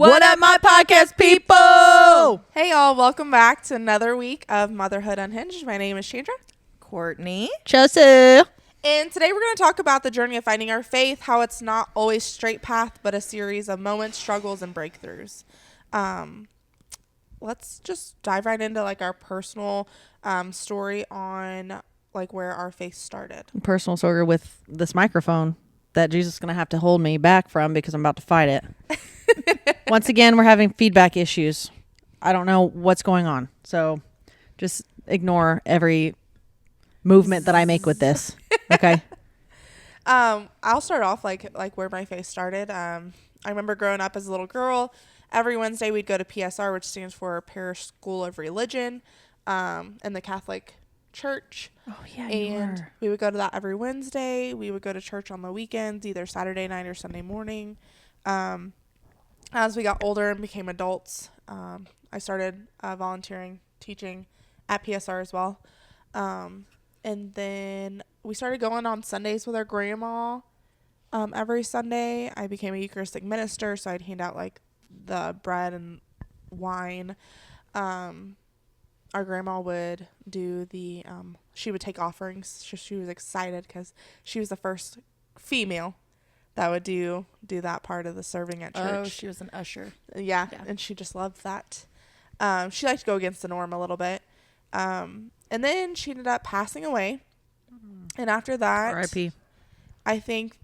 What up, my podcast people? Hey, y'all. Welcome back to another week of Motherhood Unhinged. My name is Chandra. Courtney. Chelsea. And today we're going to talk about the journey of finding our faith, how it's not always straight path, but a series of moments, struggles, and breakthroughs. Let's just dive right into like our personal story on like where our faith started. Personal story with this microphone that Jesus is going to have to hold me back from because I'm about to fight it. Once again, we're having feedback issues. I don't know what's going on. So just ignore every movement that I make with this. Okay. I'll start off like where my faith started. I remember growing up as a little girl. Every Wednesday we'd go to PSR, which stands for Parish School of Religion, in the Catholic Church. Oh, yeah, and we would go to that every Wednesday. We would go to church on the weekends, either Saturday night or Sunday morning. As we got older and became adults, I started volunteering, teaching at PSR as well. And then we started going on Sundays with our grandma every Sunday. I became a Eucharistic minister, so I'd hand out like the bread and wine. Our grandma would do the, she would take offerings. She was excited because she was the first female that would do that part of the serving at church. Oh, she was an usher. Yeah, and she just loved that. She liked to go against the norm a little bit. And then she ended up passing away. And after that, R.I.P. I think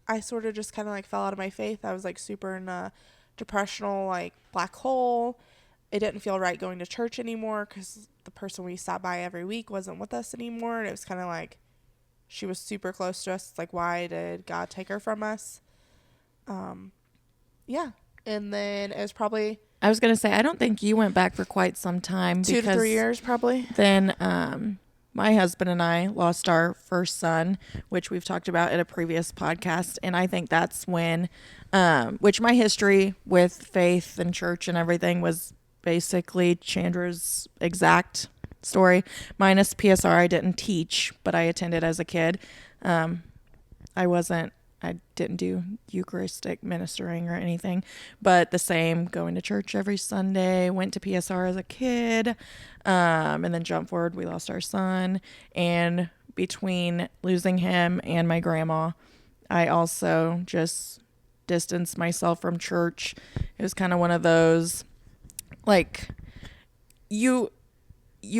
I sort of just kind of like fell out of my faith. I was like super in a depressional like black hole. It didn't feel right going to church anymore because the person we sat by every week wasn't with us anymore. And it was kind of like she was super close to us. It's like, why did God take her from us? Yeah. And then it was probably I was going to say, I don't think you went back for quite some time. 2 to 3 years probably. Then my husband and I lost our first son, which we've talked about in a previous podcast. And I think that's when, which my history with faith and church and everything was basically Chandra's exact story, minus PSR. I didn't teach, but I attended as a kid. I didn't do Eucharistic ministering or anything, but the same, going to church every Sunday, went to PSR as a kid, and then jump forward, we lost our son. And between losing him and my grandma, I also just distanced myself from church. It was kind of one of those, like, you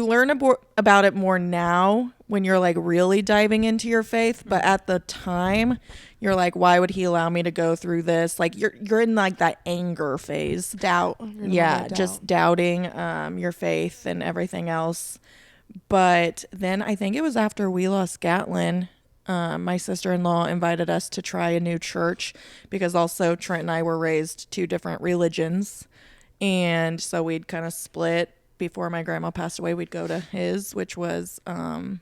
learn about it more now when you're like really diving into your faith, but at the time you're like, why would he allow me to go through this? Like you're in like that anger phase, Doubt. yeah, just doubting your faith and everything else. But then I think it was after we lost Gatlin, my sister-in-law invited us to try a new church because also Trent and I were raised 2 different religions, and so we'd kind of split. Before my grandma passed away, we'd go to his, which was, oh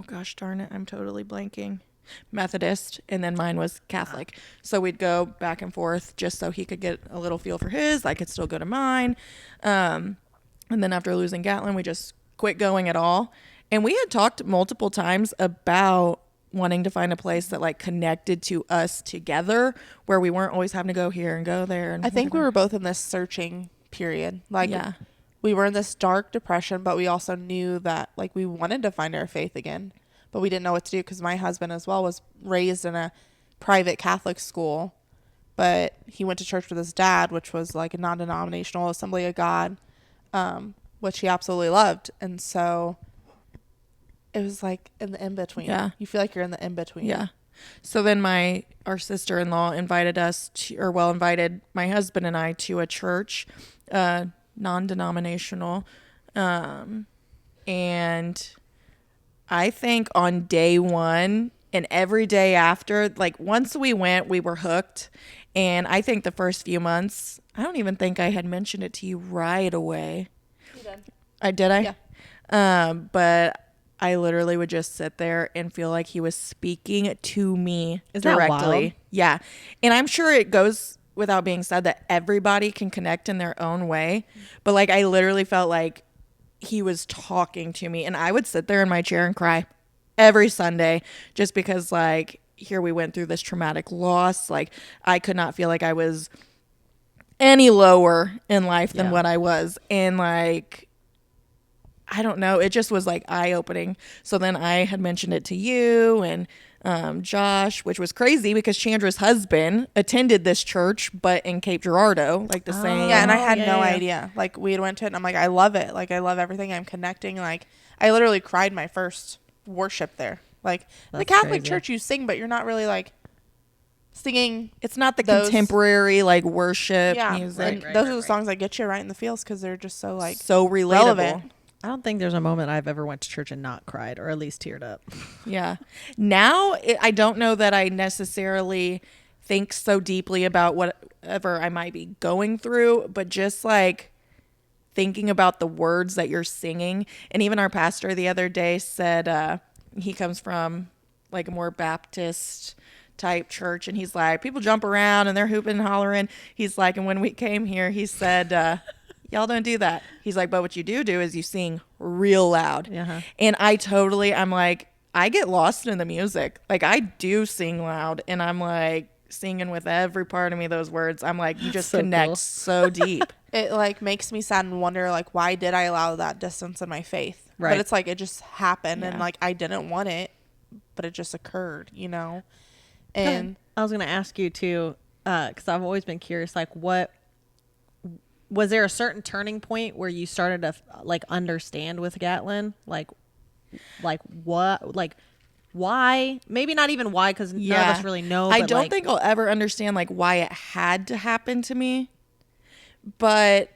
gosh darn it, I'm totally blanking, Methodist, and then mine was Catholic. So we'd go back and forth just so he could get a little feel for his. I could still go to mine. And then after losing Gatlin, we just quit going at all. And we had talked multiple times about wanting to find a place that like connected to us together, where we weren't always having to go here and go there. And I think we were both in this searching period. Like, yeah. We were in this dark depression, but we also knew that like we wanted to find our faith again, but we didn't know what to do because my husband as well was raised in a private Catholic school, but he went to church with his dad, which was like a non-denominational Assembly of God, which he absolutely loved. And so it was like in the in-between. Yeah. You feel like you're in the in-between. Yeah. So then our sister-in-law invited my husband and I to a church, non-denominational. And I think on day 1 and every day after, like once we went, we were hooked. And I think the first few months, I don't even think I had mentioned it to you right away. You did. Did I? Yeah. But I literally would just sit there and feel like he was speaking to me Is that directly. wild? Yeah. And I'm sure it goes without being said that everybody can connect in their own way. But like, I literally felt like he was talking to me, and I would sit there in my chair and cry every Sunday just because like here we went through this traumatic loss. Like I could not feel like I was any lower in life than Yeah. what I was. And like, I don't know, it just was like eye opening. So then I had mentioned it to you and Josh, which was crazy because Chandra's husband attended this church, but in Cape Girardeau, like the same. Yeah, and I had yeah, no yeah. idea. Like, we had went to it, and I'm like, I love it. Like, I love everything. I'm connecting. Like, I literally cried my first worship there. Like, in the That's Catholic crazy. church, you sing, but you're not really, like, singing. It's not the Those- contemporary like worship Yeah, music. and those are the songs that get you right in the feels because they're just so, like, So relatable. relevant. I don't think there's a moment I've ever went to church and not cried or at least teared up. Yeah. Now, I don't know that I necessarily think so deeply about whatever I might be going through, but just like thinking about the words that you're singing. And even our pastor the other day said he comes from like a more Baptist type church, and he's like, people jump around and they're hooping and hollering. He's like, and when we came here, he said, y'all don't do that. He's like, but what you do is you sing real loud. Uh-huh. And I'm like, I get lost in the music. Like, I do sing loud, and I'm like singing with every part of me those words. I'm like, you just So connect cool. so deep. It, like, makes me sad and wonder, like, why did I allow that distance in my faith? Right. But it's like, it just happened, and, Yeah. like, I didn't want it, but it just occurred, you know? And I was going to ask you too, because I've always been curious, like what was there a certain turning point where you started to like understand with Gatlin, like what, like why? Maybe not even why, because none of us really know. I but, don't like, think I'll ever understand like why it had to happen to me. But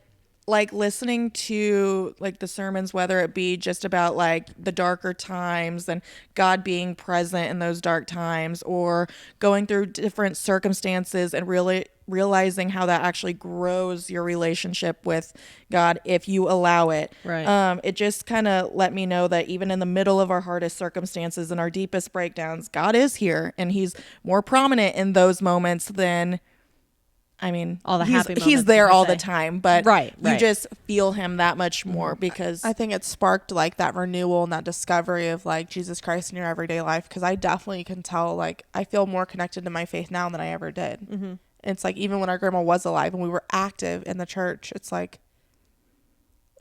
like listening to like the sermons, whether it be just about like the darker times and God being present in those dark times, or going through different circumstances and really realizing how that actually grows your relationship with God if you allow it. Right. It just kind of let me know that even in the middle of our hardest circumstances and our deepest breakdowns, God is here, and he's more prominent in those moments than, I mean, All the he's, happy moments, he's there per all se. the time, but Right, you right. just feel him that much more because I think it sparked like that renewal and that discovery of like Jesus Christ in your everyday life. Cause I definitely can tell, like, I feel more connected to my faith now than I ever did. Mm-hmm. It's like, even when our grandma was alive and we were active in the church, it's like,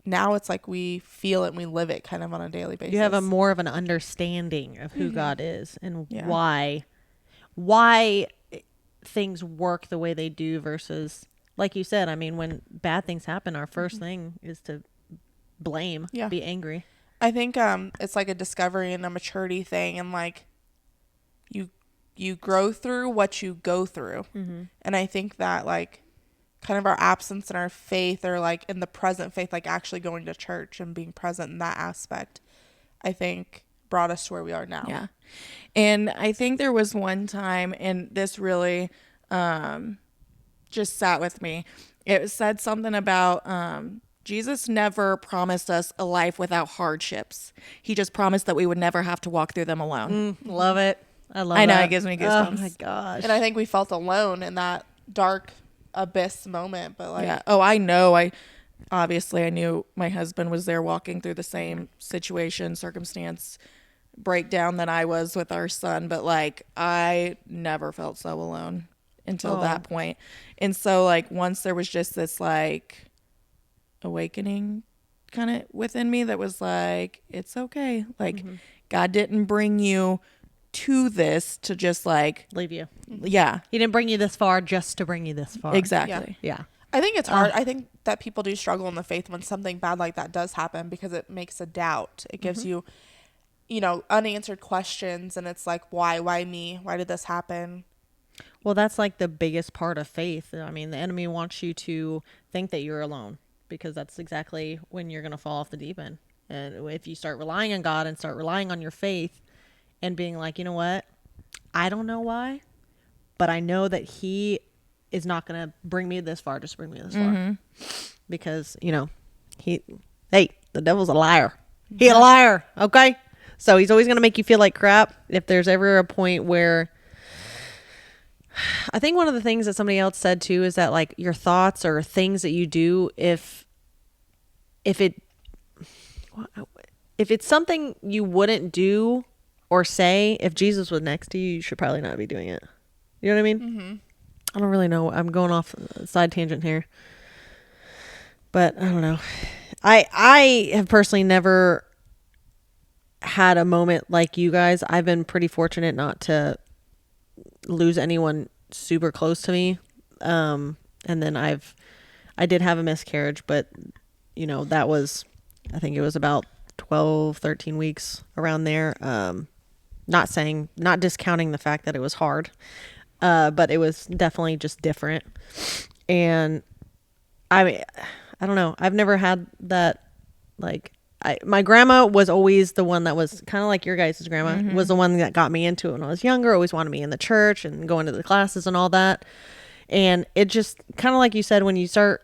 now it's like we feel it and we live it kind of on a daily basis. you have a more of an understanding of who God is and Yeah. why things work the way they do versus, like you said, I mean, when bad things happen, our first thing is to blame, Yeah. be angry. I think it's like a discovery and a maturity thing, and like you grow through what you go through. And I think that like kind of our absence in our faith, or like in the present faith, like actually going to church and being present in that aspect, I think brought us to where we are now. yeah. And I think there was one time, and this really just sat with me. It said something about Jesus never promised us a life without hardships. He just promised that we would never have to walk through them alone. Love it. I love I know, that. it gives me Oh goosebumps. my gosh. And I think we felt alone in that dark abyss moment, but like Yeah. Oh, I know. I knew my husband was there walking through the same situation, circumstance, breakdown that I was with our son, but like I never felt so alone until that point. And so like once there was just this like awakening kind of within me that was like, it's okay. Like God didn't bring you to this to just like, Leave you. yeah, He didn't bring you this far just to bring you this far. exactly. Yeah. I think it's hard. I think that people do struggle in the faith when something bad like that does happen, because it makes a doubt. It gives you, you know, unanswered questions, and it's like, why me? Why did this happen? Well, that's like the biggest part of faith. I mean, the enemy wants you to think that you're alone, because that's exactly when you're going to fall off the deep end. And if you start relying on God and start relying on your faith and being like, you know what? I don't know why, but I know that He is not going to bring me this far, just bring me this far. Because, you know, the devil's a liar. He's a liar. Okay. So he's always going to make you feel like crap. If there's ever a point where, I think one of the things that somebody else said too is that like your thoughts or things that you do, if it's something you wouldn't do or say, if Jesus was next to you, you should probably not be doing it. You know what I mean? I don't really know. I'm going off a side tangent here. But I don't know. I have personally never had a moment like you guys. I've been pretty fortunate not to lose anyone super close to me. And then I did have a miscarriage, but you know, that was, I think it was about 12, 13 weeks around there. Not discounting the fact that it was hard. But it was definitely just different. And I don't know. I've never had that, like, my grandma was always the one that was kind of like your guys' grandma, was the one that got me into it when I was younger, always wanted me in the church and going to the classes and all that. And it just kind of like you said, when you start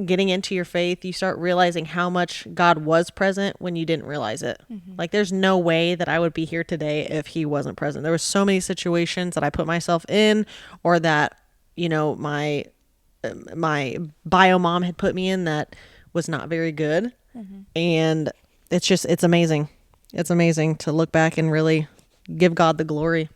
getting into your faith, you start realizing how much God was present when you didn't realize it. Like, there's no way that I would be here today if he wasn't present. There were so many situations that I put myself in, or that, you know, my bio mom had put me in that was not very good. And it's amazing. It's amazing to look back and really give God the glory.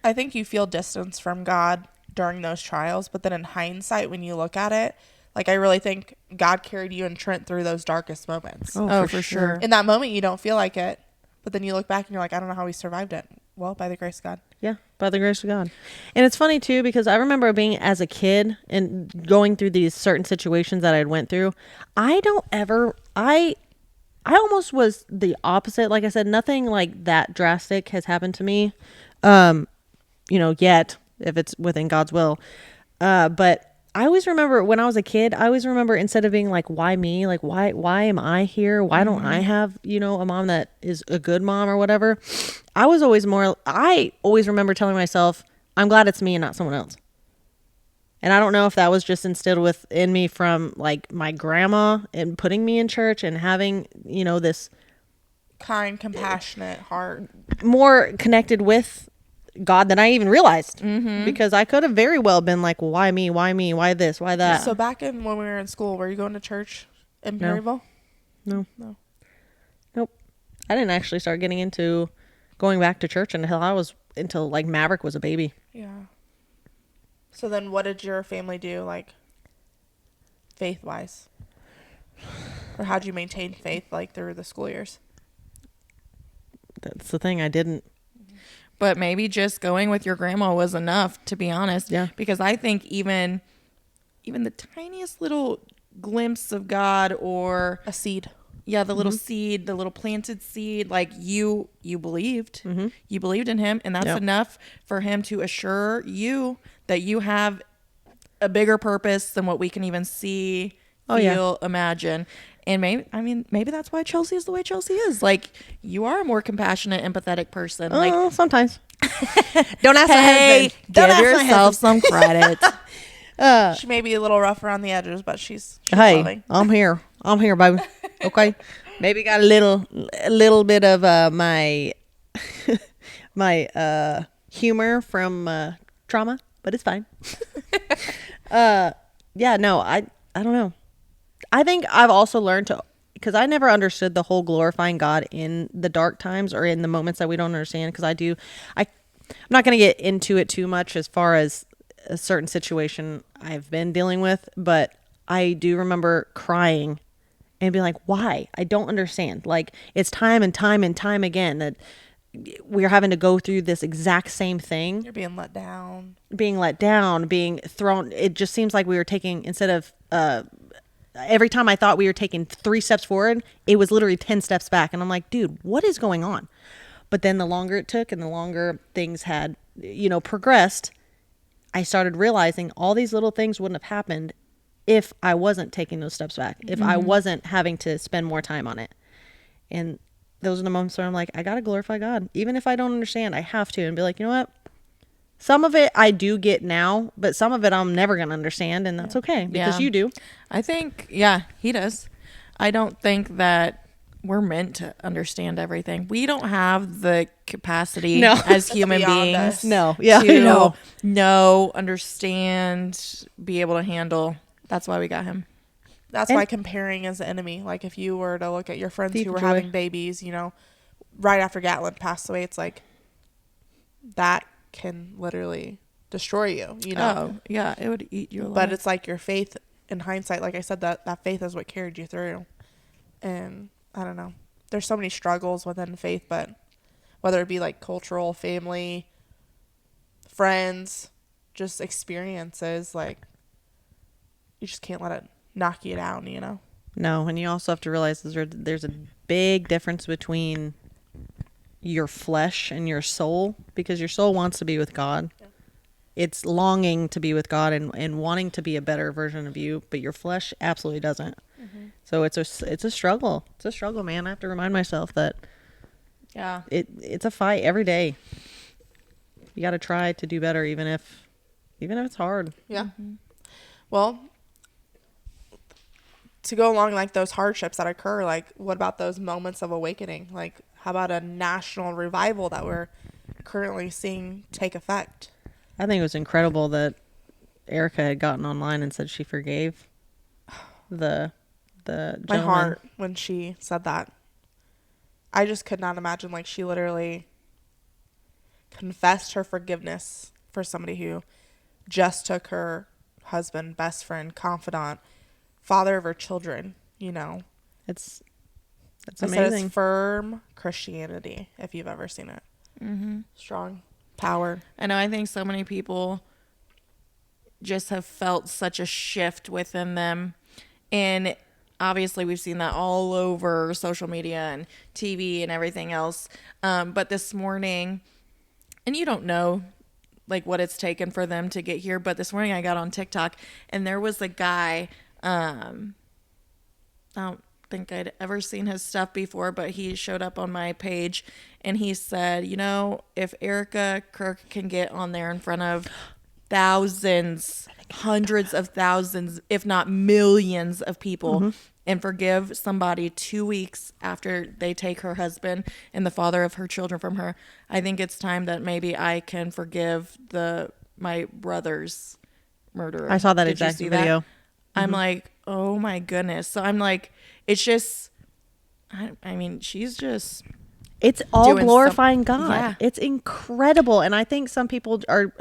I think you feel distance from God during those trials, but then in hindsight, when you look at it, like, I really think God carried you and Trent through those darkest moments. Oh, for sure. In that moment, you don't feel like it, but then you look back and you're like, I don't know how we survived it. Well, by the grace of God. Yeah, by the grace of God. And it's funny too, because I remember being as a kid and going through these certain situations that I went through. I almost was the opposite. Like I said, nothing like that drastic has happened to me. Yet, if it's within God's will. But I always remember when I was a kid, instead of being like, why me? Like, why am I here? Why don't I have, a mom that is a good mom or whatever? I always remember telling myself, I'm glad it's me and not someone else. And I don't know if that was just instilled within me from like my grandma and putting me in church and having, this Kind, compassionate heart. more connected with God than I even realized. Because I could have very well been like, well, why me? Why me? Why this? Why that? So back when we were in school, were you going to church in Perryville? No. Nope. I didn't actually start getting into going back to church until like Maverick was a baby. Yeah. So then what did your family do, like, faith-wise? Or how'd you maintain faith, like, through the school years? That's the thing. I didn't. But maybe just going with your grandma was enough, to be honest. Yeah. Because I think even the tiniest little glimpse of God, or A seed. yeah, the little seed, the little planted seed, like you believed. You believed in him, and that's enough for him to assure you that you have a bigger purpose than what we can even see, feel, imagine. And maybe that's why Chelsea is the way Chelsea is. Like, you are a more compassionate, empathetic person. Like, Sometimes. Don't ask my husband. Don't give ask my yourself some credit. She may be a little rough around the edges, but she's Hey, loving. I'm here, baby. Okay. Maybe got a little bit of my my humor from trauma, but it's fine. Yeah, no, I don't know. I think I've also learned because I never understood the whole glorifying God in the dark times or in the moments that we don't understand. Because I'm not going to get into it too much as far as a certain situation I've been dealing with, but I do remember crying and being like, why? I don't understand. Like, it's time and time and time again that we're having to go through this exact same thing. You're being let down. Being thrown. It just seems like we were taking, instead of, every time I thought we were taking 3 steps forward, it was literally 10 steps back. And I'm like, dude, what is going on? But then the longer it took and the longer things had, progressed, I started realizing all these little things wouldn't have happened if I wasn't taking those steps back, if I wasn't having to spend more time on it. And those are the moments where I'm like, I got to glorify God. Even if I don't understand, I have to, and be like, you know what? Some of it I do get now, but some of it I'm never going to understand, and that's okay, because you do. I think, he does. I don't think that we're meant to understand everything. We don't have the capacity as human beyond beings us. to know, understand, be able to handle. That's why we got him. That's why comparing is the enemy. Like, if you were to look at your friends Deep who were joy. having babies, right after Gatlin passed away, it's like that can literally destroy you, you know. Oh, yeah, it would eat you alive. But it's like your faith in hindsight, like I said, that faith is what carried you through. And I don't know. There's so many struggles within faith, but whether it be like cultural, family, friends, just experiences, like you just can't let it knock you down, you know? No, and you also have to realize there's a big difference between your flesh and your soul, because your soul wants to be with God. Yeah. It's longing to be with God and wanting to be a better version of you, but your flesh absolutely doesn't. Mm-hmm. So it's a struggle. It's a struggle, man. I have to remind myself that yeah. it's a fight every day. You got to try to do better, even if it's hard. Yeah. Mm-hmm. Well, to go along like those hardships that occur, like what about those moments of awakening? Like how about a national revival that we're currently seeing take effect? I think it was incredible that Erica had gotten online and said she forgave the gentleman. My heart when she said that. I just could not imagine, like she literally confessed her forgiveness for somebody who just took her husband, best friend, confidant, father of her children, you know. It's I said amazing. it's firm Christianity, if you've ever seen it. Mm-hmm. Strong power. I know. I think so many people just have felt such a shift within them. And obviously we've seen that all over social media and TV and everything else. But this morning, and you don't know like what it's taken for them to get here, but this morning I got on TikTok and there was a guy, I don't think I'd ever seen his stuff before, but he showed up on my page and he said, you know, if Erica Kirk can get on there in front of thousands, hundreds of thousands, if not millions of people, and forgive somebody 2 weeks after they take her husband and the father of her children from her, I think it's time that maybe I can forgive my brother's murderer. I saw that Did you exact see video. that? I'm like, oh my goodness. So I'm like, it's just, I mean, she's just It's all doing glorifying God. yeah. It's incredible. And I think some people are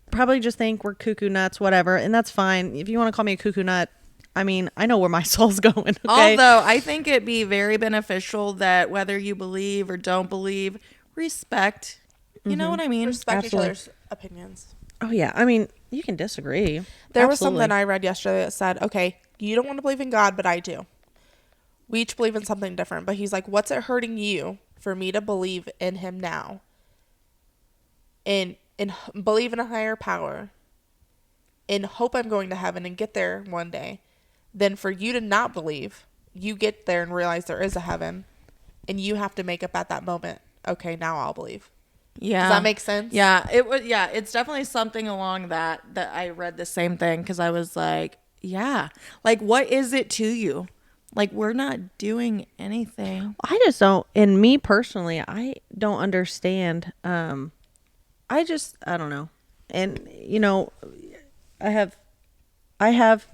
probably just think we're cuckoo nuts, whatever. And that's fine. If you want to call me a cuckoo nut, I mean, I know where my soul's going. Okay? Although I think it'd be very beneficial that whether you believe or don't believe, respect. You know what I mean? Respect Absolutely. each other's opinions. Oh, yeah. I mean, you can disagree. There was Absolutely. something I read yesterday that said, okay, you don't want to believe in God, but I do. We each believe in something different. But he's like, what's it hurting you for me to believe in him now? And believe in a higher power. And hope I'm going to heaven and get there one day. Then for you to not believe, you get there and realize there is a heaven. And you have to make up at that moment, okay, now I'll believe. Yeah. Does that make sense? Yeah, it was. Yeah, it's definitely something along that I read the same thing because I was like, yeah, like what is it to you? Like we're not doing anything. I just don't, and me personally, I don't understand. I don't know. And, you know, I have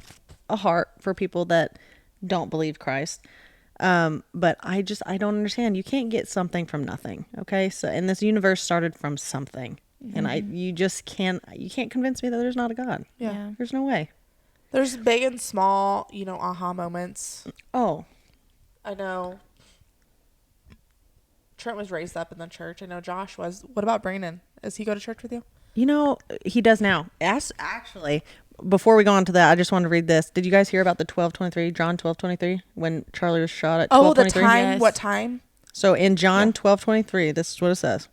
a heart for people that don't believe Christ. But I don't understand. You can't get something from nothing. Okay. So, and this universe started from something, and you can't convince me that there's not a God. Yeah. There's no way. There's big and small, you know, aha moments. Oh, I know Trent was raised up in the church. I know Josh was. What about Brandon? Does he go to church with you? you know, he does now. Actually, before we go on to that, I just wanted to read this. Did you guys hear about the 12:23, John 12:23, when Charlie was shot at 12:23? Oh, the time. Yes. What time? So in John 12:23, this is what it says.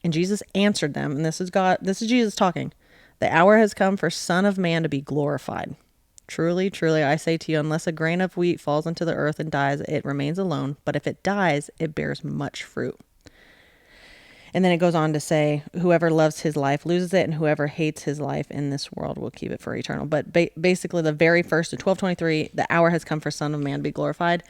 And Jesus answered them, and this is Jesus talking. The hour has come for Son of Man to be glorified. Truly, truly, I say to you, unless a grain of wheat falls into the earth and dies, it remains alone. But if it dies, it bears much fruit. And then it goes on to say, whoever loves his life loses it, and whoever hates his life in this world will keep it for eternal. But basically, the very first, of 12:23, the hour has come for Son of Man to be glorified.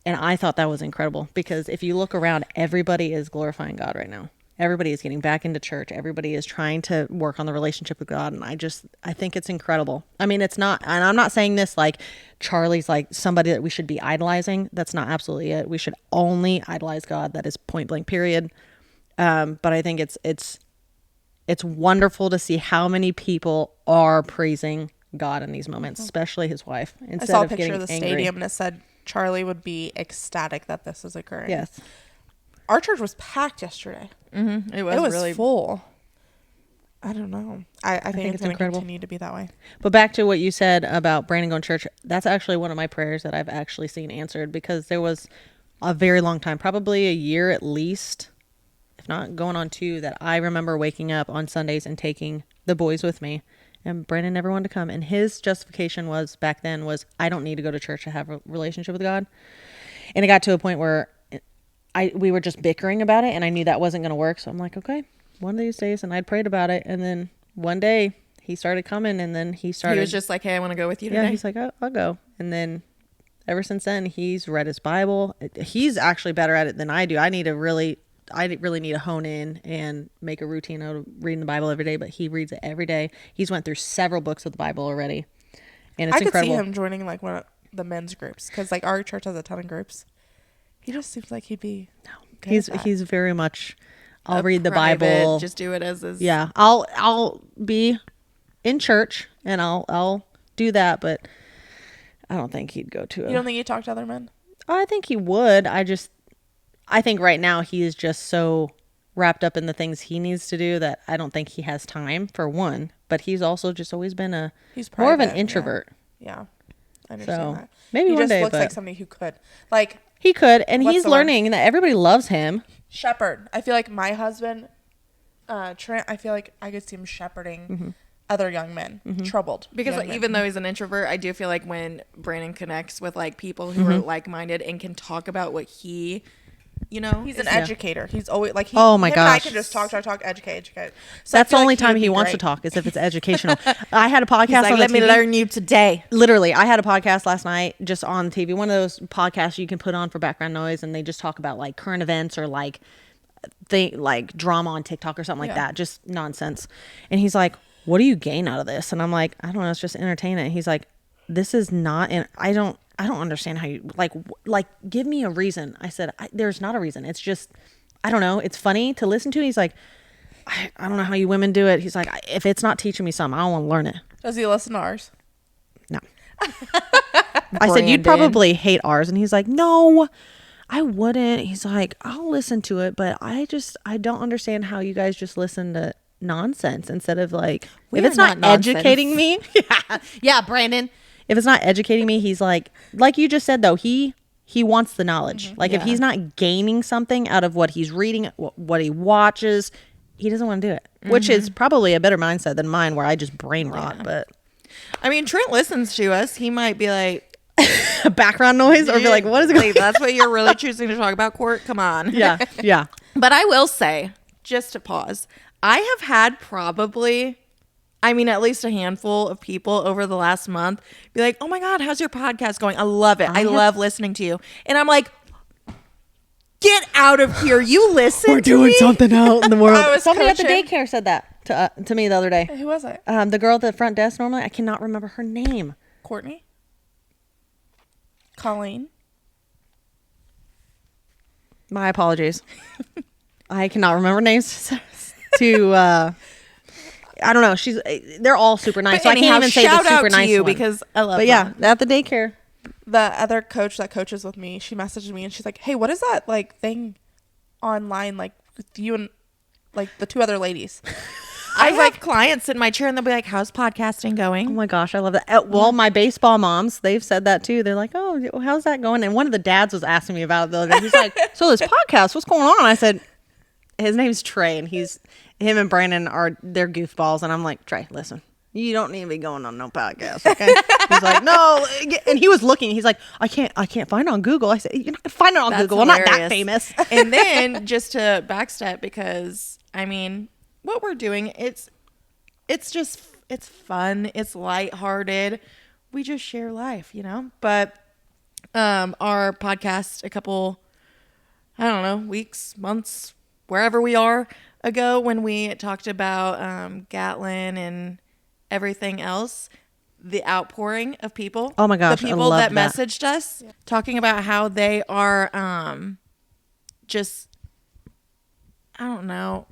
And I thought that was incredible, because if you look around, everybody is glorifying God right now. Everybody is getting back into church. Everybody is trying to work on the relationship with God. And I think it's incredible. I mean, it's not, and I'm not saying this like Charlie's like somebody that we should be idolizing. That's not absolutely it. We should only idolize God. That is point blank, period. But I think it's it's wonderful to see how many people are praising God in these moments, especially his wife. I Instead saw a of picture getting of the angry. stadium and it said Charlie would be ecstatic that this is occurring. Yes. Our church was packed yesterday. Mm-hmm. It It was really full. I don't know. I think it's going to incredible. continue to be that way. But back to what you said about Brandon going to church, that's actually one of my prayers that I've actually seen answered, because there was a very long time, probably a year at least, if not going on 2, that I remember waking up on Sundays and taking the boys with me. And Brandon never wanted to come. And his justification was back then was, I don't need to go to church to have a relationship with God. And it got to a point where we were just bickering about it, and I knew that wasn't going to work. So I'm like, okay, one of these days. And I'd prayed about it. And then one day he started coming, and then he started. He was just like, hey, I want to go with you today. Yeah, he's like, I'll go. And then ever since then, he's read his Bible. He's actually better at it than I do. I really need to hone in and make a routine out of reading the Bible every day, but he reads it every day. He's went through several books of the Bible already. And it's I could incredible. see him joining like one of the men's groups, because like our church has a ton of groups. He just seems like he'd be. No, he's very much. I'll A read the private, Bible. Just do it as is. Yeah, I'll be in church and I'll do that, but I don't think he'd go to it. You don't think he'd talk to other men? I think he would. I think right now he is just so wrapped up in the things he needs to do that I don't think he has time for one. But he's also just always been He's more of an private, introvert. Yeah, I understand So that. maybe he one just day, looks but like somebody who could like he could, and What's he's the word? learning that everybody loves him. shepherd. I feel like my husband, Trent. I feel like I could see him shepherding other young men, troubled. Because young men. even though he's an introvert, I do feel like when Brandon connects with like people who are like-minded and can talk about what he, he's he's an educator. He's always like, Oh my him and I gosh. can just talk, educate. So I That's the feel like only would time he be wants to great. talk is if it's educational. I had a podcast He's like, on let the me TV. learn you today. Literally, I had a podcast last night just on TV. One of those podcasts you can put on for background noise, and they just talk about like current events or like drama on TikTok or something like that, just nonsense. And he's like, "What do you gain out of this?" And I'm like, "I don't know. It's just entertainment." He's like, "This is not." And I don't understand how you like. Give me a reason. I said, "There's not a reason. It's just, I don't know. It's funny to listen to." He's like, I don't know how you women do it. He's like, if it's not teaching me something, I don't want to learn it. Does he listen to ours? No. I said, you'd probably hate ours. And he's like, no, I wouldn't. He's like, I'll listen to it, but I don't understand how you guys just listen to nonsense instead of like, if it's not educating me. Yeah, Brandon. If it's not educating me, he's like you just said, though, he wants the knowledge. Like if he's not gaining something out of what he's reading, what he watches, he doesn't want to do it, which is probably a better mindset than mine where I just brain rot. But I mean, Trent listens to us. He might be like, background noise or be like, what is it going like, that's what you're really choosing to talk about, Court? Come on. Yeah. But I will say, just to pause, I have had probably, at least a handful of people over the last month be like, oh my God, how's your podcast going? I love it. I love listening to you. And I'm like, get out of here. You listen We're doing something out in the world. I was Somebody at the coaching. daycare said that to me the other day. Who was it? The girl at the front desk normally, I cannot remember her name. Courtney? Colleen? My apologies. I cannot remember names to I don't know. They're all super nice. But So I anyhow, can't even say shout the super out to nice you one. because I love But them. yeah, at the daycare. The other coach that coaches with me, she messaged me and she's like, hey, what is that like thing online like with you and like the two other ladies? I have clients in my chair and they'll be like, how's podcasting going? Oh my gosh, I love that. Well, my baseball moms, they've said that too. They're like, oh, how's that going? And one of the dads was asking me about it the other day. He's like, so this podcast, what's going on? I said, his name's Trey, and him and Brandon they're goofballs. And I'm like, Trey, listen, you don't need to be going on no podcast, okay? He's like, no. And he was looking. He's like, I can't find it on Google. I said, you're not going to find it on That's Google. I'm not that hilarious. famous. And then just to backstep, because what we're doing, it's fun, it's lighthearted, we just share life, but our podcast a couple, I don't know, weeks, months, wherever we are ago, when we talked about Gatlin and everything else, the outpouring of people, Oh my gosh, the I people that loved that. messaged us talking about how they are just, I don't know,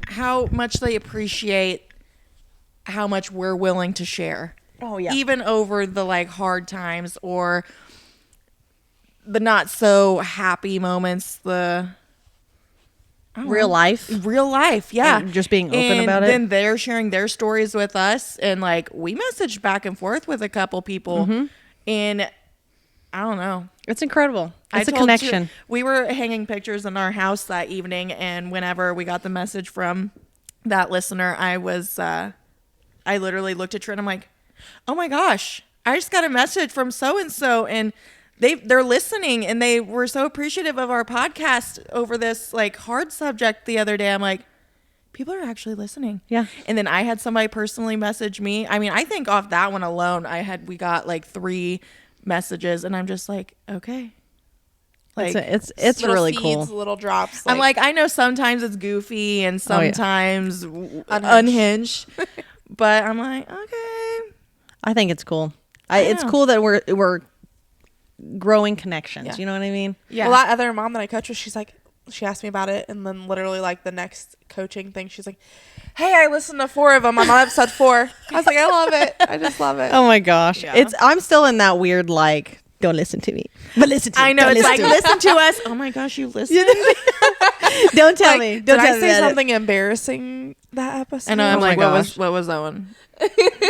how much they appreciate how much we're willing to share. Oh, yeah. Even over the like hard times or the not so happy moments, the Real life. real life, yeah. And just being open And about it. then they're sharing their stories with us, and like we messaged back and forth with a couple people, and I don't know. It's incredible. It's a told connection. we were hanging pictures in our house that evening, and whenever we got the message from that listener, I literally looked at Trent. I'm like, oh my gosh, I just got a message from so and so, and they're listening, and they were so appreciative of our podcast over this like hard subject the other day. I'm like, people are actually listening. Yeah. And then I had somebody personally message me. I mean, I think off that one alone, we got like 3 messages, and I'm just like, okay. Like It's little really seeds, cool. little drops. I'm like, I know sometimes it's goofy and Oh, yeah. sometimes unhinged, but I'm like, okay. I think it's cool. It's know. cool that we're growing connections. Yeah. You know what I mean? Yeah. Well, that other mom that I coached with, she asked me about it, and then literally like the next coaching thing, she's like, "Hey, I listened to 4 of them. I'm on episode 4." I was like, "I love it. I just love it." Oh my gosh. Yeah. I'm still in that weird like, don't listen to me, but listen to me. I know. Don't It's like, listen to me. listen to us. Oh my gosh, you listen. Don't tell Like, me. Did Don't I tell me say about it. something embarrassing that episode? And I'm Oh my like, gosh. what was that one?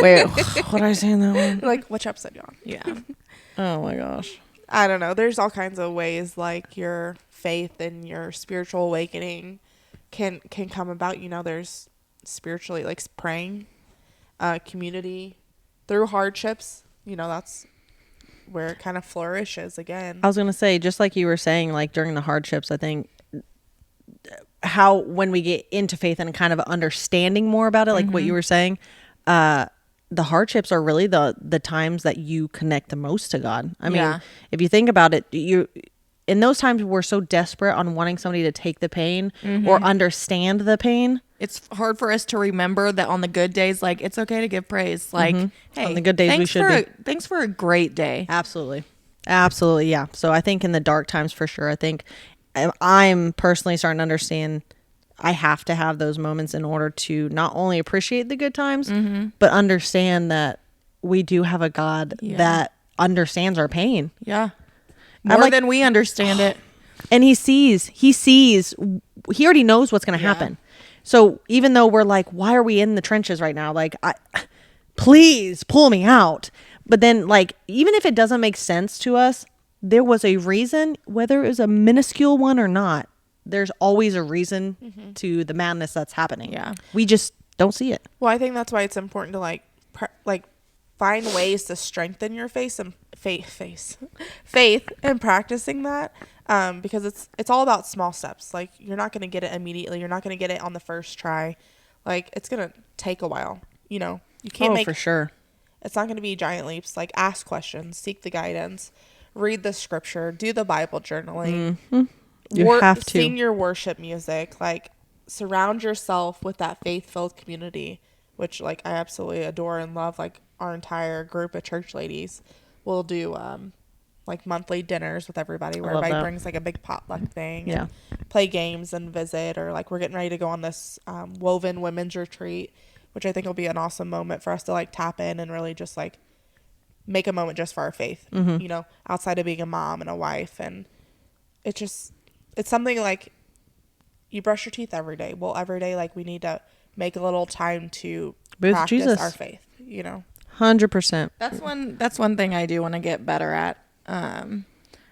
Wait, what did I say in that one? Like, which episode you on? Yeah. Oh my gosh. I don't know. There's all kinds of ways like your faith and your spiritual awakening can come about. You know, there's spiritually like praying, community, through hardships. You know, that's where it kind of flourishes again. I was gonna say, just like you were saying, like during the hardships, I think how when we get into faith and kind of understanding more about it, like what you were saying, the hardships are really the times that you connect the most to God. I mean, Yeah. if you think about it, in those times we're so desperate on wanting somebody to take the pain or understand the pain. It's hard for us to remember that on the good days, like it's okay to give praise. Like, hey, On the good days, we thanks should for be. thanks for a great day. Absolutely. Yeah. So I think in the dark times, for sure, I think I'm personally starting to understand I have to have those moments in order to not only appreciate the good times, but understand that we do have a God that understands our pain. Yeah. More than we understand it. And he already knows what's going to happen. So even though we're like, why are we in the trenches right now? Like, please pull me out. But then like, even if it doesn't make sense to us, there was a reason, whether it was a minuscule one or not, there's always a reason to the madness that's happening. Yeah. We just don't see it. Well, I think that's why it's important to like find ways to strengthen your faith and practicing that, because it's all about small steps. Like, you're not going to get it immediately. You're not going to get it on the first try. Like, it's going to take a while. You know, you can't for sure. It's not going to be giant leaps. Like, ask questions, seek the guidance, read the scripture, do the Bible journaling. You have to sing your worship music. Like, surround yourself with that faith-filled community, which like I absolutely adore and love. Like, our entire group of church ladies will do like monthly dinners with everybody where everybody brings like a big potluck thing and play games and visit, or like we're getting ready to go on this woven women's retreat, which I think will be an awesome moment for us to like tap in and really just like make a moment just for our faith, you know, outside of being a mom and a wife. And it's something like, you brush your teeth every day. Well, every day, like, we need to make a little time to practice Jesus. our faith, you know? 100%. That's one thing I do want to get better at. I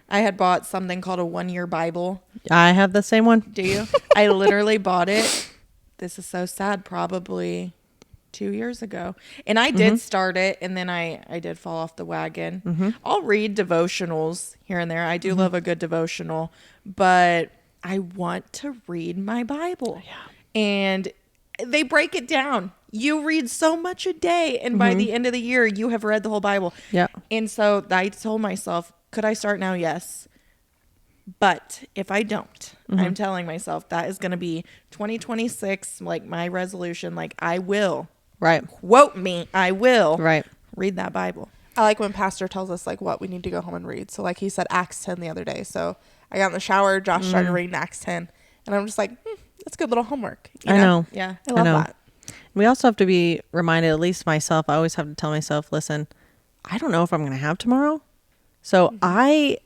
had bought something called a 1-year Bible. I have the same one. Do you? I literally bought it. This is so sad. Probably 2 years ago. And I did start it, and then I did fall off the wagon. I'll read devotionals here and there. I do love a good devotional, but I want to read my Bible. And they break it down. You read so much a day, and by the end of the year, you have read the whole Bible. Yeah. And so I told myself, could I start now? Yes. But if I don't, I'm telling myself that is going to be 2026, like my resolution. Like, I will. Right. Quote me. I will. Right. Read that Bible. I like when Pastor tells us, like, what we need to go home and read. So, like, he said Acts 10 the other day. So, I got in the shower. Josh started reading Acts 10. And I'm just like, That's good little homework. I know. Yeah. I love know. that. We also have to be reminded, at least myself, I always have to tell myself, listen, I don't know if I'm going to have tomorrow. So I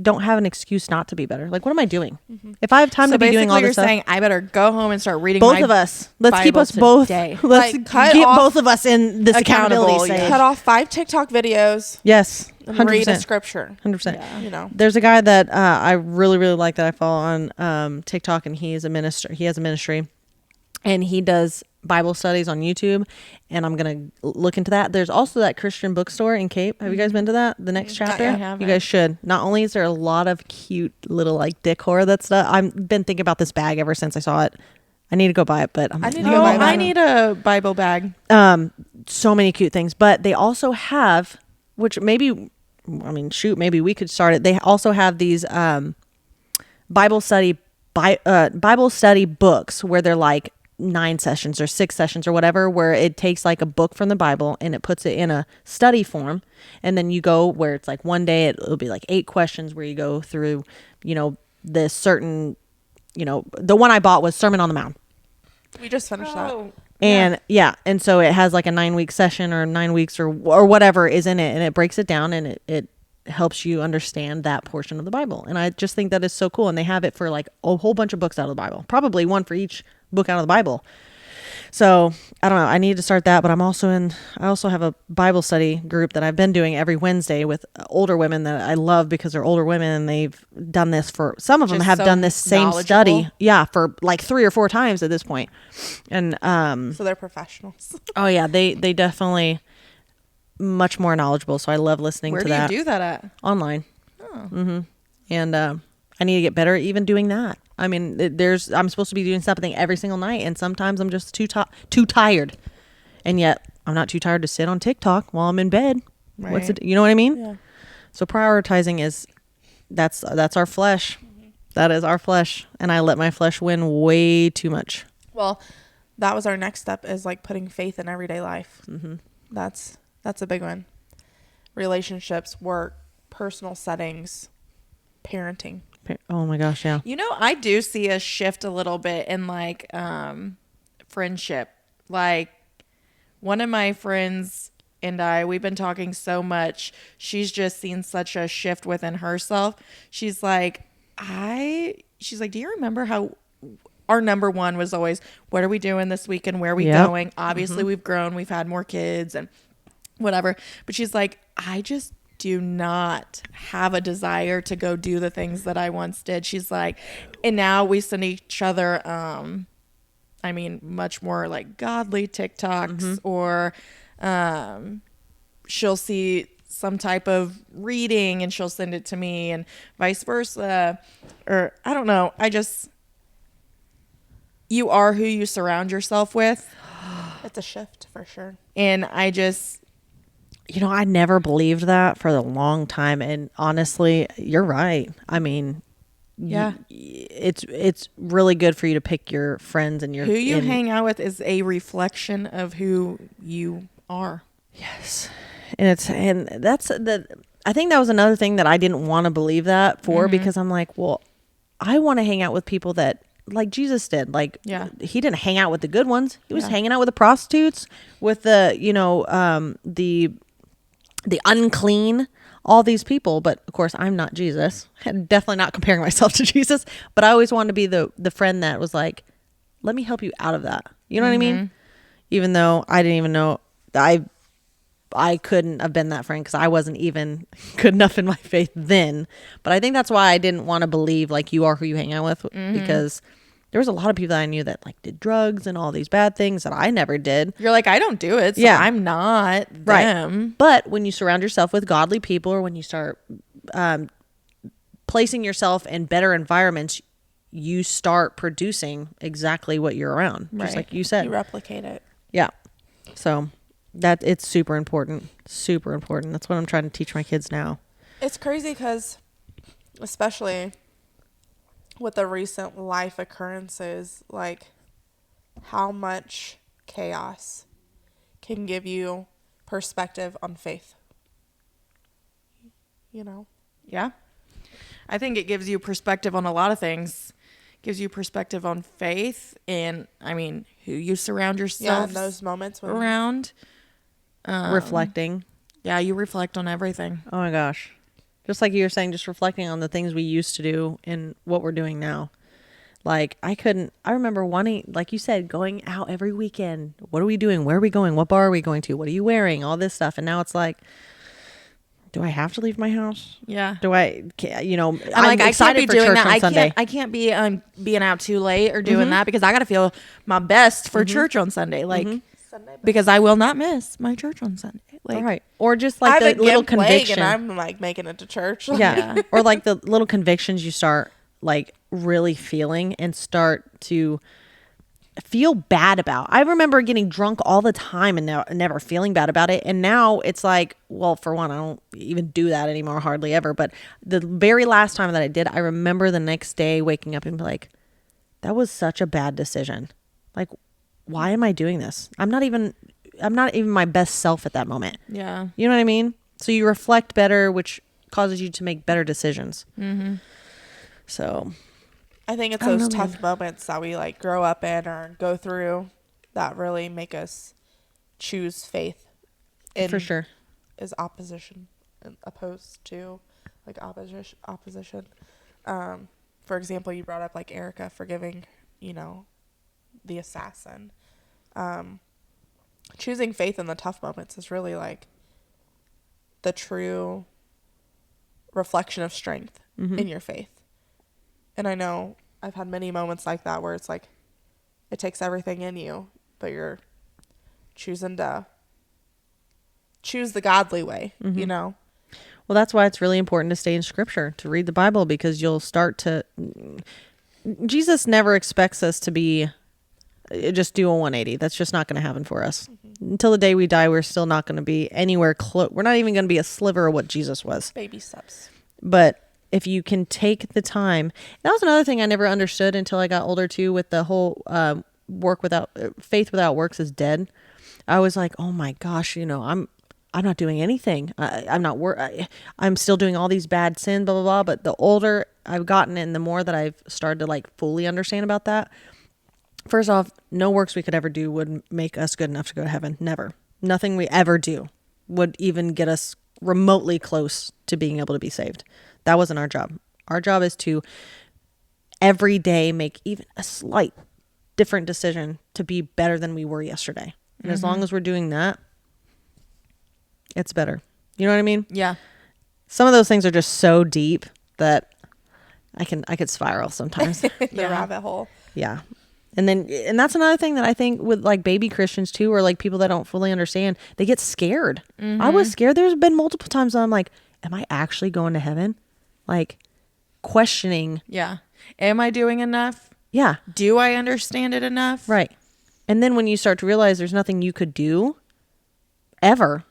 don't have an excuse not to be better. Like, what am I doing? If I have time So to be doing all basically, you're this stuff, saying I better go home and start reading both my of us, let's keep Bible us both, today. let's Like, cut get off- both of us in this Accountable, accountability yeah. stage. Cut off 5 TikTok videos Yes, and read a 100%. scripture. 100%. Yeah. You know. There's a guy that I really, really like that I follow on TikTok, and he is a minister. He has a ministry, and he does Bible studies on YouTube, and I'm gonna look into that. There's also that Christian bookstore in Cape. Have you guys been to that? The next Not chapter? yet. I haven't. You guys should. Not only is there a lot of cute little like decor that stuff. I've been thinking about this bag ever since I saw it. I need to go buy it, but I'm I like, need to Oh, go buy that. I need a Bible bag. so many cute things. But they also have, which maybe, I mean, shoot, maybe we could start it. They also have these Bible study Bible study books where they're like 9 sessions or 6 sessions or whatever, where it takes like a book from the Bible and it puts it in a study form, and then you go where it's like one day it'll be like 8 questions where you go through, this certain, the one I bought was Sermon on the Mount. We just finished that. And and so it has like a 9-week session or 9 weeks or whatever is in it, and it breaks it down, and it helps you understand that portion of the Bible. And I just think that is so cool. And they have it for like a whole bunch of books out of the Bible, probably one for each book out of the Bible. So I don't know. I need to start that, but I also have a Bible study group that I've been doing every Wednesday with older women that I love because they're older women, and they've done this for, some of them Just have so done this same knowledgeable. study. Yeah. For like 3 or 4 times at this point. And, So they're professionals. oh yeah, they definitely much more knowledgeable. So I love listening Where to do that. you do that at? Online. Oh. And I need to get better at even doing that. I mean, I'm supposed to be doing something every single night, and sometimes I'm just too tired. And yet I'm not too tired to sit on TikTok while I'm in bed. What's Right. it? You know what I mean? Yeah. So prioritizing that's our flesh. That is our flesh, and I let my flesh win way too much. Well, that was our next step, is like putting faith in everyday life. Mm-hmm. That's a big one. Relationships, work, personal settings, parenting. Oh my gosh, yeah. You know, I do see a shift a little bit in like friendship. Like one of my friends and we've been talking so much. She's just seen such a shift within herself. She's like, do you remember how our number one was always, what are we doing this weekend? Where are we Yep. going? Obviously, we've grown. We've had more kids and whatever. But she's like, I just do not have a desire to go do the things that I once did. She's like, and now we send each other, much more like godly TikToks or she'll see some type of reading and she'll send it to me and vice versa. Or I don't know. You are who you surround yourself with. It's a shift for sure. And I never believed that for a long time. And honestly, you're right. I mean, yeah. It's really good for you to pick your friends and Who you hang out with is a reflection of who you are. Yes. I think that was another thing that I didn't want to believe that for, because I'm like, well, I want to hang out with people that, like Jesus did. Like, Yeah. He didn't hang out with the good ones. He was Yeah. hanging out with the prostitutes, with the, the unclean, all these people. But of course, I'm not Jesus. I'm definitely not comparing myself to Jesus. But I always wanted to be the friend that was like, let me help you out of that. You know what I mean? Even though I didn't even know, I couldn't have been that friend because I wasn't even good enough in my faith then. But I think that's why I didn't want to believe like you are who you hang out with, because there was a lot of people that I knew that like did drugs and all these bad things that I never did. You're like, I don't do it, so Yeah. I'm not them. But when you surround yourself with godly people, or when you start placing yourself in better environments, you start producing exactly what you're around, just Right. like you said. You replicate it. Yeah. So it's super important. Super important. That's what I'm trying to teach my kids now. It's crazy because, especially with the recent life occurrences, like how much chaos can give you perspective on faith. You know? Yeah. I think it gives you perspective on a lot of things. gives you perspective on faith and, I mean, who you surround Yeah, yourself in those moments when around. Reflecting. Yeah, you reflect on everything. Oh my gosh. Just like you were saying, just reflecting on the things we used to do and what we're doing now. Like I remember wanting, like you said, going out every weekend. What are we doing? Where are we going? What bar are we going to? What are you wearing? All this stuff. And now it's like, do I have to leave my house? Yeah. Do I, you know, I'm like, I can't be for doing church that. on Sunday. I can't be being out too late or doing that because I got to feel my best for church on Sunday. Like, Sunday because I will not miss my church on Sunday. Like, All right. Or just I like have the a little gimp leg conviction. and I'm like making it to church. Yeah. Or like the little convictions you start like really feeling and start to feel bad about. I remember getting drunk all the time and never feeling bad about it. And now it's like, well, for one, I don't even do that anymore, hardly ever. But the very last time that I did, I remember the next day waking up and be like, that was such a bad decision. Like, why am I doing this? I'm not even my best self at that moment. yeah. You know what I mean? So you reflect better, which causes you to make better decisions. Mm-hmm. So I think it's I don't those know, tough man. moments that we like grow up in or go through that really make us choose faith in for sure. is opposition and opposed to like opposition. For example, you brought up like Erica forgiving, you know, the assassin. Choosing faith in the tough moments is really like the true reflection of strength in your faith. And I know I've had many moments like that where it's like it takes everything in you, but you're choosing to choose the godly way, you know? Well, that's why it's really important to stay in scripture, to read the Bible, because you'll start to, Jesus never expects us to be, just do a 180. That's just not going to happen for us. Until the day we die, we're still not going to be anywhere close. We're not even going to be a sliver of what Jesus was. Baby steps. But if you can take the time, that was another thing I never understood until I got older too, with the whole faith without works is dead. I was like, oh my gosh, you know, I'm not doing anything. I'm still doing all these bad sins, blah, blah, blah. But the older I've gotten and the more that I've started to like fully understand about that, first off, no works we could ever do would make us good enough to go to heaven. Never. Nothing we ever do would even get us remotely close to being able to be saved. That wasn't our job. Our job is to every day make even a slight different decision to be better than we were yesterday. And as long as we're doing that, it's better. You know what I mean? Yeah. Some of those things are just so deep that I could spiral sometimes. The Yeah. rabbit hole. Yeah. And that's another thing that I think with like baby Christians too, or like people that don't fully understand, they get scared. I was scared. There's been multiple times that I'm like, am I actually going to heaven? Like questioning. Yeah. Am I doing enough? Yeah. Do I understand it enough? Right. And then when you start to realize there's nothing you could do ever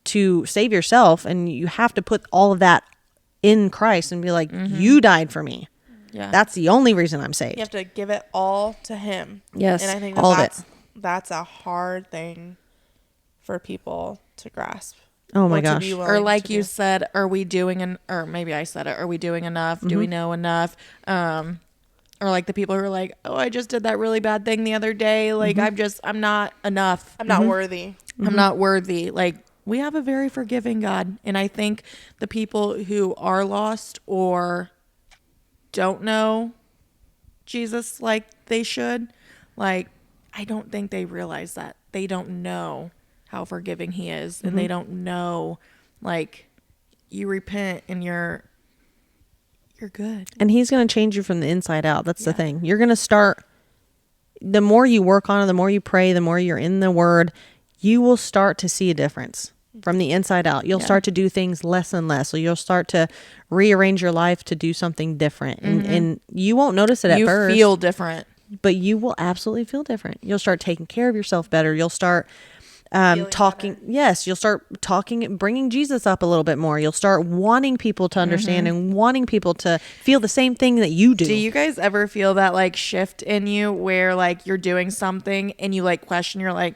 to save yourself, and you have to put all of that in Christ and be like, you died for me. Yeah. That's the only reason I'm saved. You have to give it all to him. Yes, And I think all of it. that's a hard thing for people to grasp. Oh my or to gosh. be Or willing like to you do. said, are we doing or maybe I said it, are we doing enough? Do we know enough? Or like the people who are like, oh, I just did that really bad thing the other day. Like I'm not enough. I'm not worthy. I'm not worthy. Like we have a very forgiving God. And I think the people who are lost or don't know Jesus like they should, like, I don't think they realize that. They don't know how forgiving he is. And they don't know, like, you repent and you're good. And he's going to change you from the inside out. That's the thing. You're going to start, the more you work on it, the more you pray, the more you're in the word, you will start to see a difference from the inside out. You'll start to do things less and less. So you'll start to rearrange your life to do something different. And you won't notice it at first. You feel different. But you will absolutely feel different. You'll start taking care of yourself better. You'll start talking. better. Yes, you'll start talking, bringing Jesus up a little bit more. You'll start wanting people to understand and wanting people to feel the same thing that you do. Do you guys ever feel that like shift in you where like you're doing something and you like question, you're like,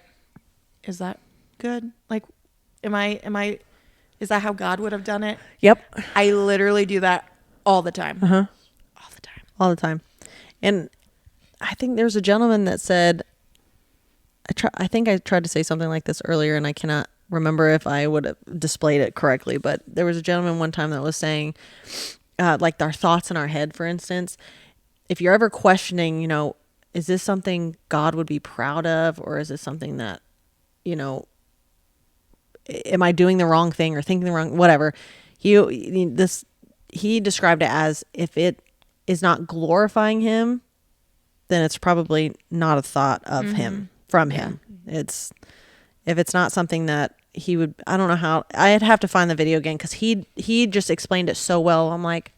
is that good? Like, is that how God would have done it? Yep. I literally do that all the time. All the time. All the time. And I think there's a gentleman that said, I think I tried to say something like this earlier, and I cannot remember if I would have displayed it correctly, but there was a gentleman one time that was saying, like our thoughts in our head, for instance, if you're ever questioning, is this something God would be proud of, or is this something that, am I doing the wrong thing or thinking the wrong, whatever. He described it as, if it is not glorifying him, then it's probably not a thought of him, from him. If it's not something that he would, I don't know how, I'd have to find the video again, because he just explained it so well. I'm like,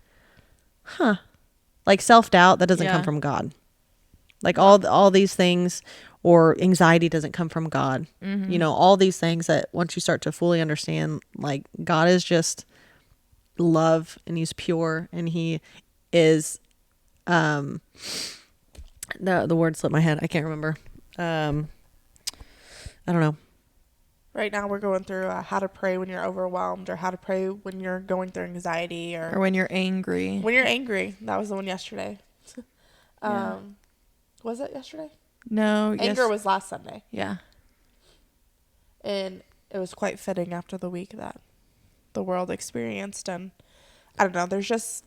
like self-doubt, that doesn't come from God. Like all these things, or anxiety doesn't come from God. All these things that once you start to fully understand, like God is just love, and he's pure, and he is, the word slipped my head. I can't remember. I don't know. Right now we're going through how to pray when you're overwhelmed, or how to pray when you're going through anxiety, or when you're angry. When you're angry. That was the one yesterday. Yeah. Was it yesterday? No. Anger was last Sunday. Yeah. And it was quite fitting after the week that the world experienced. And I don't know, there's just,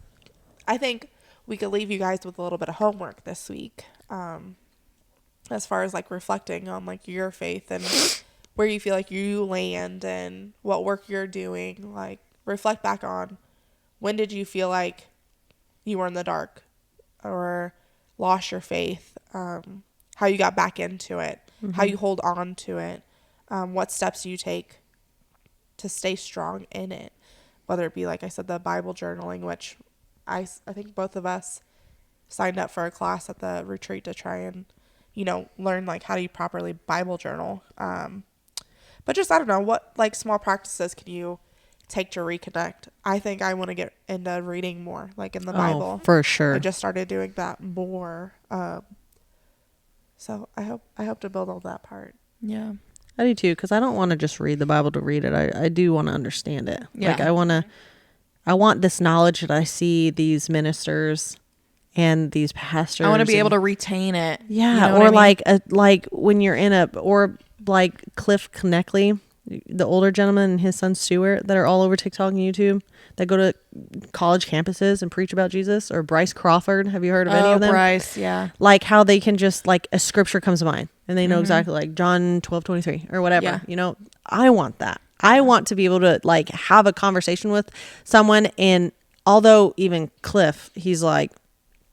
I think we could leave you guys with a little bit of homework this week. As far as like reflecting on like your faith and where you feel like you land and what work you're doing. Like, reflect back on, when did you feel like you were in the dark or lost your faith, how you got back into it, how you hold on to it, what steps you take to stay strong in it, whether it be, like I said, the Bible journaling, which I think both of us signed up for a class at the retreat to try and, learn like how do you properly Bible journal. But just, I don't know, what like small practices can you take to reconnect? I think I want to get into reading more, like in the Bible. For sure. I just started doing that more. So I hope to build on that part. Yeah. I do too, because I don't want to just read the Bible to read it. I do want to understand it. Yeah. Like I want this knowledge that I see these ministers and these pastors. I want to be able to retain it. Yeah. You know what I mean? like when you're or like Cliff Kneckley, the older gentleman and his son Stuart, that are all over TikTok and YouTube, that go to college campuses and preach about Jesus, or Bryce Crawford. Have you heard of any of them? Bryce, yeah. Like how they can just, like, a scripture comes to mind and they know exactly, like John 12:23 or whatever. Yeah. I want that. I want to be able to like have a conversation with someone, and although even Cliff, he's like,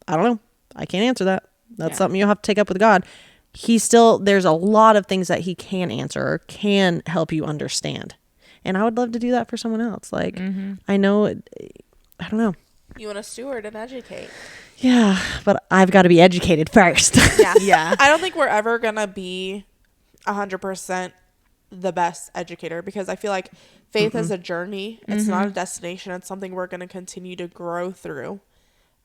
I don't know, I can't answer that. That's something you'll have to take up with God. There's a lot of things that he can answer or can help you understand. And I would love to do that for someone else. Like, I know, I don't know. You want to steward and educate. Yeah, but I've got to be educated first. Yeah. Yeah. I don't think we're ever going to be 100% the best educator, because I feel like faith is a journey. It's not a destination. It's something we're going to continue to grow through.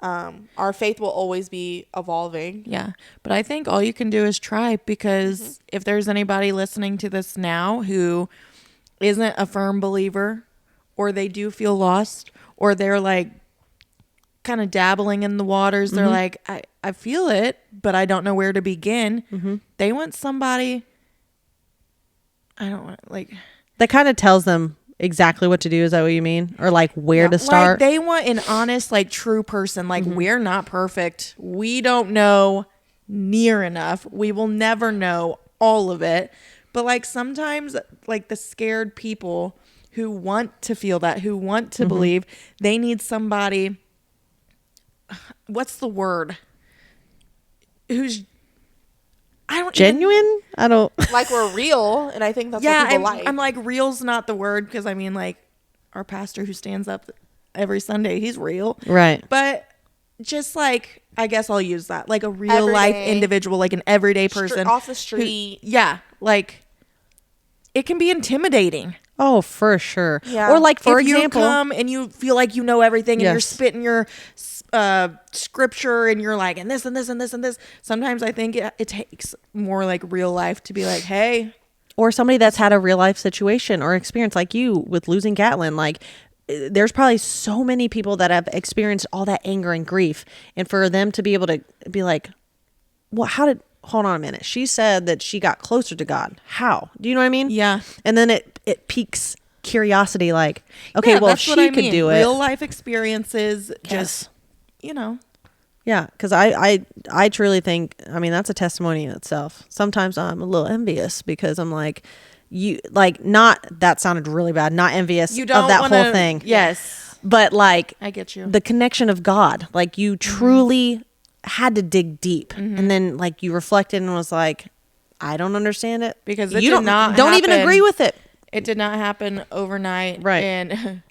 Our faith will always be evolving. Yeah. But I think all you can do is try, because if there's anybody listening to this now who isn't a firm believer, or they do feel lost, or they're like kind of dabbling in the waters, they're like, I feel it, but I don't know where to begin. They want somebody, I don't want, like, that kind of tells them exactly what to do. Is that what you mean? Or like where to start? Like, they want an honest, like, true person. Like, we're not perfect. We don't know near enough. We will never know all of it. But like, sometimes, like, the scared people who want to feel that, who want to believe, they need somebody, what's the word? Who's, I don't genuine? I don't. Like, we're real, and I think that's what people like. I'm like, real's not the word, because I mean, like, our pastor who stands up every Sunday, he's real. Right. But just like, I guess I'll use that, like a real Everyday. life individual, like an everyday person. Off the street. Like, it can be intimidating. Oh, for sure. Yeah. Or like, for if example, you come and you feel like you know everything, and you're Yes. spitting your scripture, and you're like, and this and this and this and this. Sometimes I think it takes more like real life to be like, hey. or somebody that's had a real life situation or experience, like you with losing Gatlin, like there's probably so many people that have experienced all that anger and grief, and for them to be able to be like, well, hold on a minute. She said that she got closer to God. How? Do you know what I mean? Yeah. And then it piques curiosity, like, okay, Yeah, well, if that's what she I could mean. do it. Real life experiences, Yes. just, you know. Yeah, because I truly think, I mean, that's a testimony in itself. Sometimes I'm a little envious because I'm like, not, that sounded really bad, not envious You of don't that wanna, whole thing. Yes. But like, I get you. the connection of God, like you truly had to dig deep. And then like you reflected and was like, I don't understand it. Because it you did not don't even happen. agree with it. It did not happen overnight. Right. And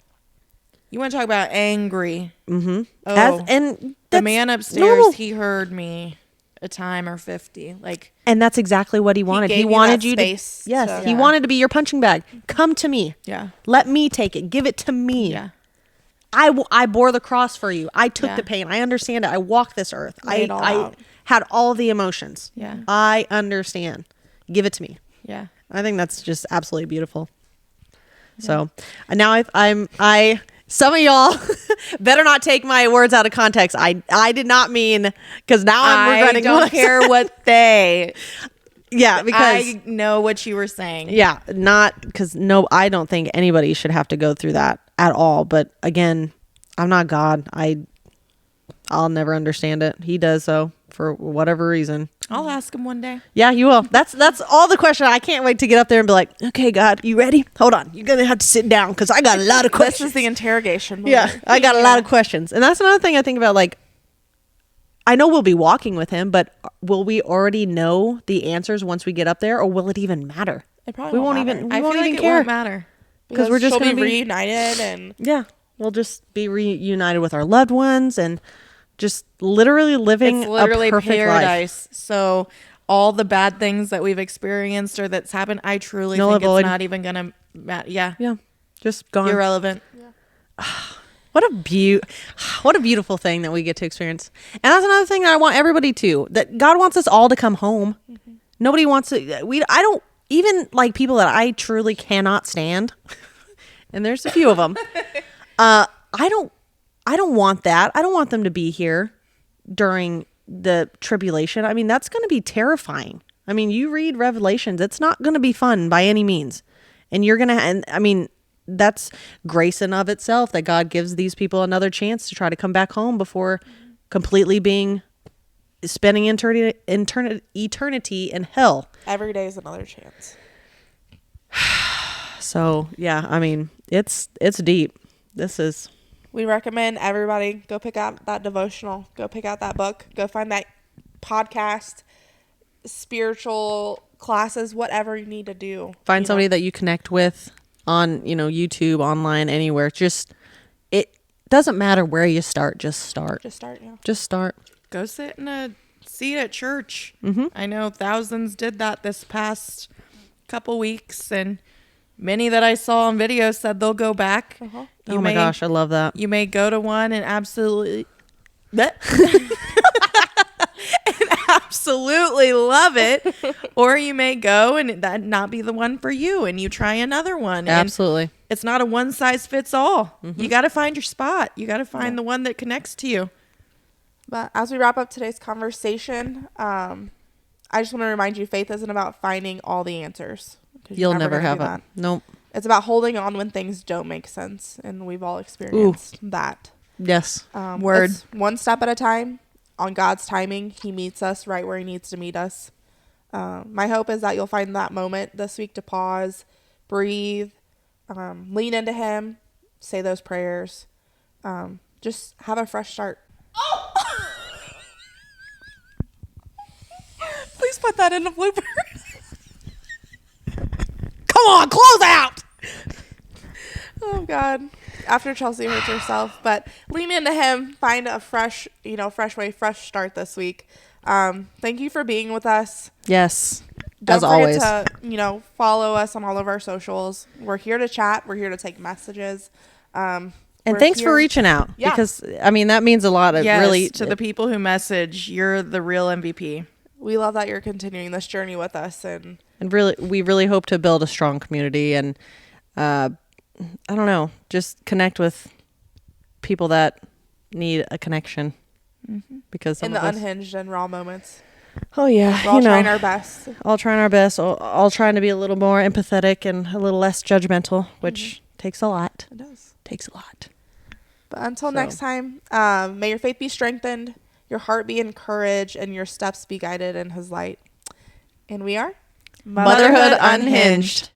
you want to talk about angry. Mm-hmm. Oh, And the that's man upstairs, normal. he heard me a time or 50. Like, And that's exactly what he wanted. He gave you wanted that you space to, yes, to- he Yeah. wanted to be your punching bag. Come to me. yeah. Let me take it. Give it to me. Yeah. I bore the cross for you. I took Yeah. the pain. I understand it. I walked this earth. Lay it all I out. had all the emotions. Yeah. I understand. Give it to me. Yeah. I think that's just absolutely beautiful. So now some of y'all better not take my words out of context. I did not mean, because now I'm I regretting don't what I care said. what they. Yeah, because I know what you were saying. yeah, not because I don't think anybody should have to go through that at all. But again, I'm not God. I'll never understand it. He does so for whatever reason. I'll ask him one day. Yeah, you will. That's all the question. I can't wait to get up there and be like, okay, God, you ready? Hold on. You're going to have to sit down because I got a lot of This questions. is the interrogation moment. Yeah, I got a lot of questions. And that's another thing I think about. Like, I know we'll be walking with him, but will we already know the answers once we get up there, or will it even matter? It probably We won't matter. even. I We won't feel even like care. it won't matter. because we're just she'll gonna be be reunited, and yeah, we'll just be reunited with our loved ones and just literally living It's literally a perfect life. paradise. So all the bad things that we've experienced or that's happened, I truly Null think and void. it's not even gonna matter. Yeah, Yeah, just gone. irrelevant. What a beautiful thing that we get to experience. And that's another thing that I want everybody to, that God wants us all to come home. Mm-hmm. Nobody wants to, I don't, even like people that I truly cannot stand, and there's a few of them, I don't want that. I don't want them to be here during the tribulation. I mean, that's going to be terrifying. I mean, you read Revelations, it's not going to be fun by any means. And you're going to, and I mean, that's grace in of itself, that God gives these people another chance to try to come back home before completely spending eternity in hell. every day is another chance. So yeah, I mean, it's deep. We recommend everybody go pick out that devotional, go pick out that book, go find that podcast, spiritual classes, whatever you need to do. Find somebody that you connect with on, YouTube, online, anywhere. Just, it doesn't matter where you start. Just start. Just start, yeah. Just start. Go sit in a seat at church. Mm-hmm. I know thousands did that this past couple weeks, and many that I saw on video said they'll go back. Uh-huh. Oh my gosh, I love that. You may go to one and absolutely love it, or you may go and that not be the one for you, and you try another one. Absolutely. And it's not a one size fits all. You got to find your spot. You got to find the one that connects to you. But as we wrap up today's conversation, I just want to remind you, faith isn't about finding all the answers. 'Cause you're You'll never gonna have do it. that. Nope. It's about holding on when things don't make sense, and we've all experienced that. Yes. Word. It's one step at a time. On God's timing, He meets us right where He needs to meet us. My hope is that you'll find that moment this week to pause, breathe, lean into Him, say those prayers, just have a fresh start. Please put that in the blooper. Come on, close out. Oh God. After Chelsea hurts herself, but lean into Him, find a fresh way, fresh start this week. Thank you for being with us. Yes. Don't As always. forget to, follow us on all of our socials. We're here to chat. We're here to take messages. And thanks for reaching out. Yeah. Because, I mean, that means a lot. Of Yes, really, to the people who message, you're the real MVP. We love that you're continuing this journey with us, and we really hope to build a strong community. And I don't know, just connect with people that need a connection. Because some In the of us, unhinged and raw moments. oh yeah, We're all trying our best. all trying our best, all trying to be a little more empathetic and a little less judgmental, which takes a lot. It does. Takes a lot. But until So. next time, may your faith be strengthened, your heart be encouraged, and your steps be guided in his light. And we are Motherhood Unhinged.